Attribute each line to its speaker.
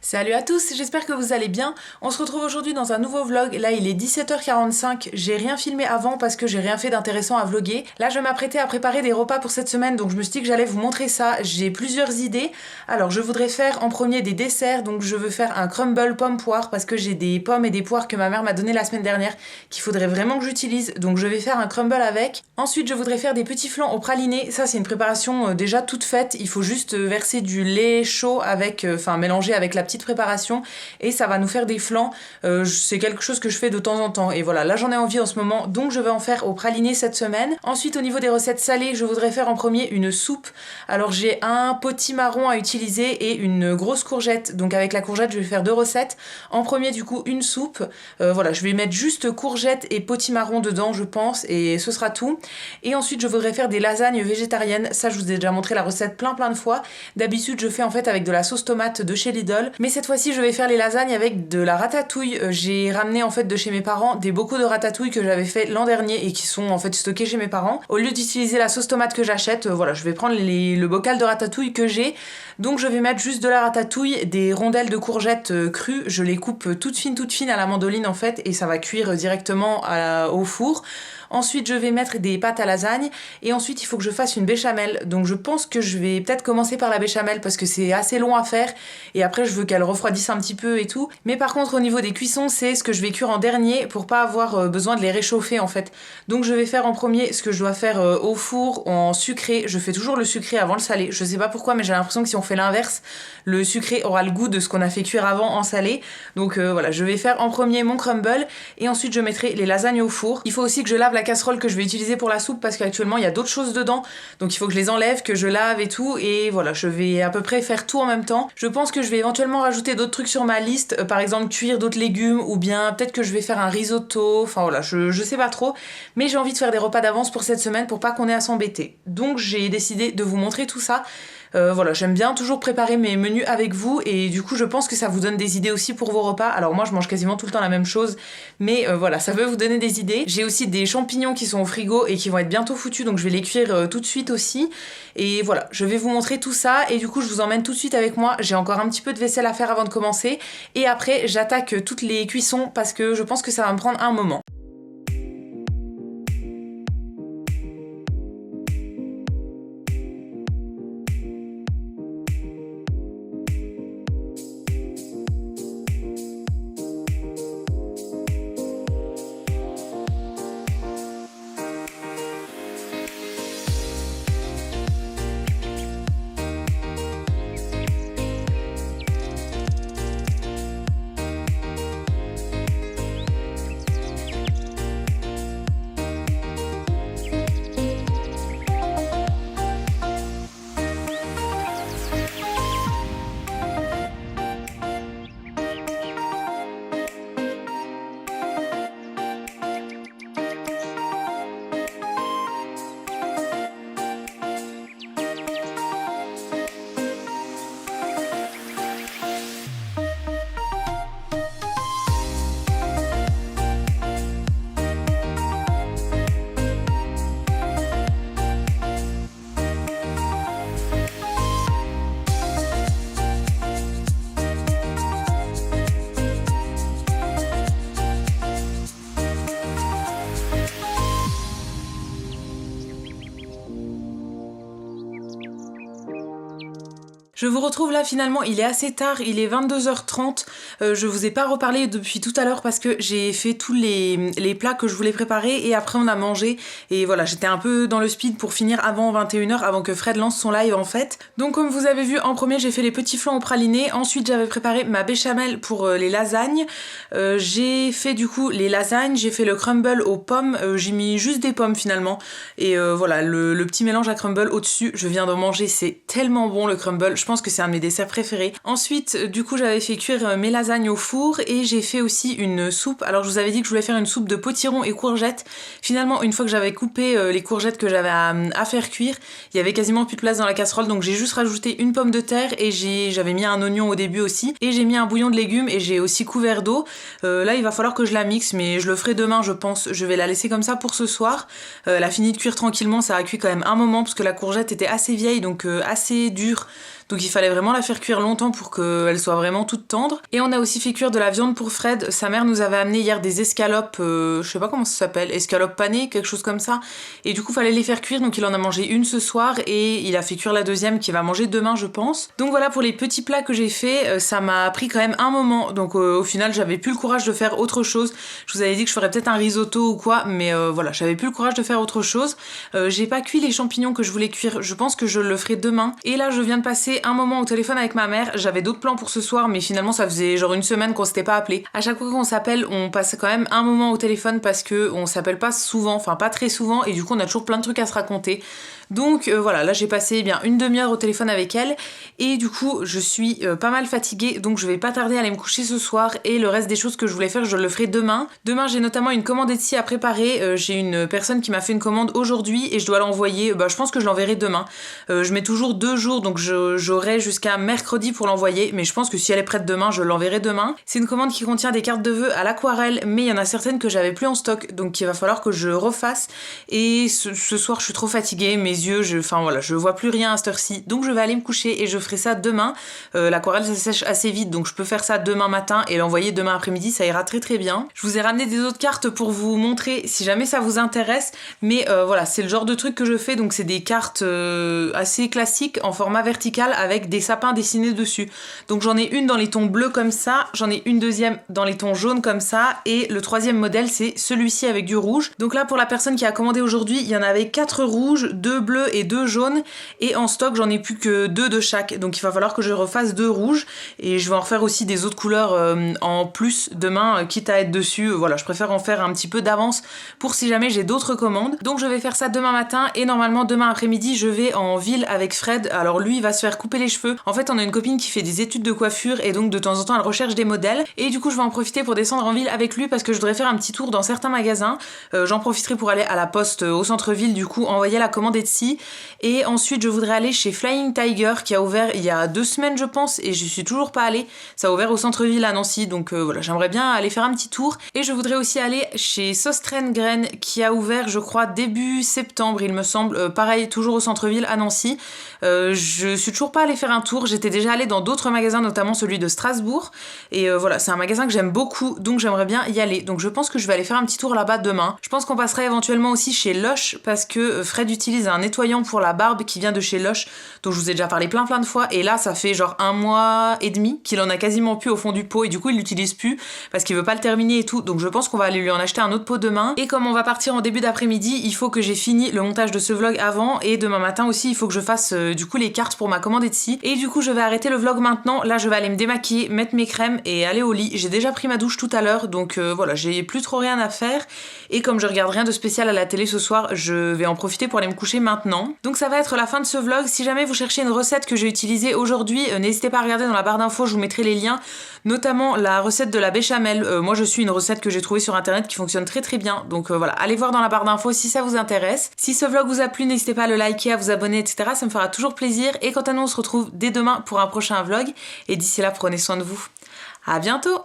Speaker 1: Salut à tous, j'espère que vous allez bien. On se retrouve aujourd'hui dans un nouveau vlog. Là, il est 17h45. J'ai rien filmé avant parce que j'ai rien fait d'intéressant à vlogger. Là, je m'apprêtais à préparer des repas pour cette semaine, donc je me suis dit que j'allais vous montrer ça. J'ai plusieurs idées. Alors, je voudrais faire en premier des desserts, donc je veux faire un crumble pomme-poire parce que j'ai des pommes et des poires que ma mère m'a donné la semaine dernière qu'il faudrait vraiment que j'utilise, donc je vais faire un crumble avec. Ensuite, je voudrais faire des petits flancs au praliné. Ça, c'est une préparation déjà toute faite. Il faut juste verser du lait chaud avec, mélanger avec la petite préparation et ça va nous faire des flancs. C'est quelque chose que je fais de temps en temps et voilà, là j'en ai envie en ce moment, donc je vais en faire au praliné cette semaine. Ensuite, au niveau des recettes salées, je voudrais faire en premier une soupe. Alors j'ai un potimarron à utiliser et une grosse courgette, donc avec la courgette je vais faire deux recettes. En premier du coup une soupe, voilà, je vais mettre juste courgette et potimarron dedans je pense et ce sera tout. Et ensuite je voudrais faire des lasagnes végétariennes. Ça, je vous ai déjà montré la recette plein de fois. D'habitude je fais en fait avec de la sauce tomate de chez Lidl, mais cette fois-ci je vais faire les lasagnes avec de la ratatouille. J'ai ramené en fait de chez mes parents des bocaux de ratatouille que j'avais fait l'an dernier et qui sont en fait stockés chez mes parents. Au lieu d'utiliser la sauce tomate que j'achète, voilà, je vais prendre le bocal de ratatouille que j'ai. Donc je vais mettre juste de la ratatouille, des rondelles de courgettes crues, je les coupe toutes fines à la mandoline en fait et ça va cuire directement au four. Ensuite, je vais mettre des pâtes à lasagne et ensuite il faut que je fasse une béchamel. Donc je pense que je vais peut-être commencer par la béchamel parce que c'est assez long à faire et après je veux qu'elle refroidisse un petit peu et tout. Mais par contre au niveau des cuissons, c'est ce que je vais cuire en dernier pour pas avoir besoin de les réchauffer en fait. Donc je vais faire en premier ce que je dois faire au four en sucré. Je fais toujours le sucré avant le salé. Je sais pas pourquoi mais j'ai l'impression que si on fait l'inverse, le sucré aura le goût de ce qu'on a fait cuire avant en salé. Donc voilà, je vais faire en premier mon crumble et ensuite je mettrai les lasagnes au four. Il faut aussi que je lave la casserole que je vais utiliser pour la soupe parce qu'actuellement il y a d'autres choses dedans, donc il faut que je les enlève, que je lave et tout, et voilà, je vais à peu près faire tout en même temps. Je pense que je vais éventuellement rajouter d'autres trucs sur ma liste, par exemple cuire d'autres légumes, ou bien peut-être que je vais faire un risotto, enfin voilà, je sais pas trop, mais j'ai envie de faire des repas d'avance pour cette semaine pour pas qu'on ait à s'embêter. Donc j'ai décidé de vous montrer tout ça. Voilà, j'aime bien toujours préparer mes menus avec vous et du coup je pense que ça vous donne des idées aussi pour vos repas. Alors moi je mange quasiment tout le temps la même chose, mais voilà, ça peut vous donner des idées. J'ai aussi des champignons qui sont au frigo et qui vont être bientôt foutus, donc je vais les cuire tout de suite aussi. Et voilà, je vais vous montrer tout ça et du coup je vous emmène tout de suite avec moi. J'ai encore un petit peu de vaisselle à faire avant de commencer et après j'attaque toutes les cuissons parce que je pense que ça va me prendre un moment. Je vous retrouve là finalement, il est assez tard, il est 22h30, je vous ai pas reparlé depuis tout à l'heure parce que j'ai fait tous les plats que je voulais préparer et après on a mangé et voilà, j'étais un peu dans le speed pour finir avant 21h, avant que Fred lance son live en fait. Donc comme vous avez vu, en premier j'ai fait les petits flancs au praliné, ensuite j'avais préparé ma béchamel pour les lasagnes, j'ai fait du coup les lasagnes, j'ai fait le crumble aux pommes, j'ai mis juste des pommes finalement et voilà, le petit mélange à crumble au-dessus, je viens de manger, c'est tellement bon le crumble, je pense que c'est un de mes desserts préférés. Ensuite, du coup, j'avais fait cuire mes lasagnes au four et j'ai fait aussi une soupe. Alors, je vous avais dit que je voulais faire une soupe de potiron et courgettes. Finalement, une fois que j'avais coupé les courgettes que j'avais à faire cuire, il y avait quasiment plus de place dans la casserole, donc j'ai juste rajouté une pomme de terre et j'avais mis un oignon au début aussi et j'ai mis un bouillon de légumes et j'ai aussi couvert d'eau. Là, il va falloir que je la mixe, mais je le ferai demain, je pense. Je vais la laisser comme ça pour ce soir. Elle a fini de cuire tranquillement, ça a cuit quand même un moment parce que la courgette était assez vieille, donc assez dure. donc il fallait vraiment la faire cuire longtemps pour qu'elle soit vraiment toute tendre. Et on a aussi fait cuire de la viande pour Fred. Sa mère nous avait amené hier des escalopes, je sais pas comment ça s'appelle, escalopes panées, quelque chose comme ça. Et du coup fallait les faire cuire, donc il en a mangé une ce soir et il a fait cuire la deuxième qu'il va manger demain je pense. Donc voilà pour les petits plats que j'ai fait, ça m'a pris quand même un moment, donc au final j'avais plus le courage de faire autre chose. Je vous avais dit que je ferais peut-être un risotto ou quoi, mais voilà, j'avais plus le courage de faire autre chose. J'ai pas cuit les champignons que je voulais cuire, je pense que je le ferai demain. Et là je viens de passer un moment au téléphone avec ma mère, j'avais d'autres plans pour ce soir, mais finalement ça faisait genre une semaine qu'on s'était pas appelé. À chaque fois qu'on s'appelle, on passe quand même un moment au téléphone parce que on s'appelle pas souvent, enfin pas très souvent, et du coup on a toujours plein de trucs à se raconter. Donc voilà, là j'ai passé bien une demi-heure au téléphone avec elle et du coup je suis pas mal fatiguée, donc je vais pas tarder à aller me coucher ce soir et le reste des choses que je voulais faire je le ferai demain. Demain j'ai notamment une commande Etsy à préparer, j'ai une personne qui m'a fait une commande aujourd'hui et je dois l'envoyer, je pense que je l'enverrai demain. Je mets toujours 2 jours donc j'aurai jusqu'à mercredi pour l'envoyer, mais je pense que si elle est prête demain je l'enverrai demain. C'est une commande qui contient des cartes de vœux à l'aquarelle, mais il y en a certaines que j'avais plus en stock, donc il va falloir que je refasse et ce soir je suis trop fatiguée, mes yeux, enfin voilà, je vois plus rien à cette heure-ci, donc je vais aller me coucher et je ferai ça demain. L'aquarelle ça sèche assez vite, donc je peux faire ça demain matin et l'envoyer demain après-midi, ça ira très très bien. Je vous ai ramené des autres cartes pour vous montrer si jamais ça vous intéresse, mais voilà, c'est le genre de truc que je fais, donc c'est des cartes assez classiques en format vertical avec des sapins dessinés dessus. Donc j'en ai une dans les tons bleus comme ça, j'en ai une deuxième dans les tons jaunes comme ça, et le troisième modèle c'est celui-ci avec du rouge. Donc là pour la personne qui a commandé aujourd'hui, il y en avait 4 rouges, 2 bleus et 2 jaunes, et en stock j'en ai plus que 2 de chaque, donc il va falloir que je refasse 2 rouges, et je vais en refaire aussi des autres couleurs en plus demain, quitte à être dessus. Voilà, je préfère en faire un petit peu d'avance pour si jamais j'ai d'autres commandes. Donc je vais faire ça demain matin, et normalement demain après-midi je vais en ville avec Fred. Alors lui il va se faire couper les cheveux. En fait on a une copine qui fait des études de coiffure et donc de temps en temps elle recherche des modèles, et du coup je vais en profiter pour descendre en ville avec lui parce que je voudrais faire un petit tour dans certains magasins. J'en profiterai pour aller à la poste au centre-ville, du coup envoyer la commande Etsy. Et ensuite je voudrais aller chez Flying Tiger qui a ouvert il y a 2 semaines je pense, et je suis toujours pas allée. Ça a ouvert au centre-ville à Nancy, donc voilà, j'aimerais bien aller faire un petit tour. Et je voudrais aussi aller chez Sostrengren qui a ouvert je crois début septembre il me semble, pareil toujours au centre-ville à Nancy. Je suis toujours pas allée faire un tour, j'étais déjà allée dans d'autres magasins, notamment celui de Strasbourg, et voilà, c'est un magasin que j'aime beaucoup, donc j'aimerais bien y aller. Donc je pense que je vais aller faire un petit tour là-bas demain. Je pense qu'on passera éventuellement aussi chez Lush parce que Fred utilise un nettoyant pour la barbe qui vient de chez Lush, dont je vous ai déjà parlé plein de fois, et là ça fait genre 1 mois et demi qu'il en a quasiment plus au fond du pot, et du coup il l'utilise plus parce qu'il veut pas le terminer et tout, donc je pense qu'on va aller lui en acheter un autre pot demain. Et comme on va partir en début d'après-midi, il faut que j'ai fini le montage de ce vlog avant, et demain matin aussi il faut que je fasse du coup les cartes pour ma commande Etsy, et du coup je vais arrêter le vlog maintenant. Là je vais aller me démaquiller, mettre mes crèmes et aller au lit. J'ai déjà pris ma douche tout à l'heure, donc voilà, j'ai plus trop rien à faire, et comme je regarde rien de spécial à la télé ce soir, je vais en profiter pour aller me coucher maintenant. Donc ça va être la fin de ce vlog. Si jamais vous cherchez une recette que j'ai utilisée aujourd'hui, n'hésitez pas à regarder dans la barre d'infos, je vous mettrai les liens, notamment la recette de la béchamel. Moi je suis une recette que j'ai trouvée sur internet qui fonctionne très très bien, donc voilà, allez voir dans la barre d'infos si ça vous intéresse. Si ce vlog vous a plu, n'hésitez pas à le liker, à vous abonner, etc. Ça me fera toujours plaisir, et quant à nous on se retrouve dès demain pour un prochain vlog, et d'ici là prenez soin de vous. À bientôt.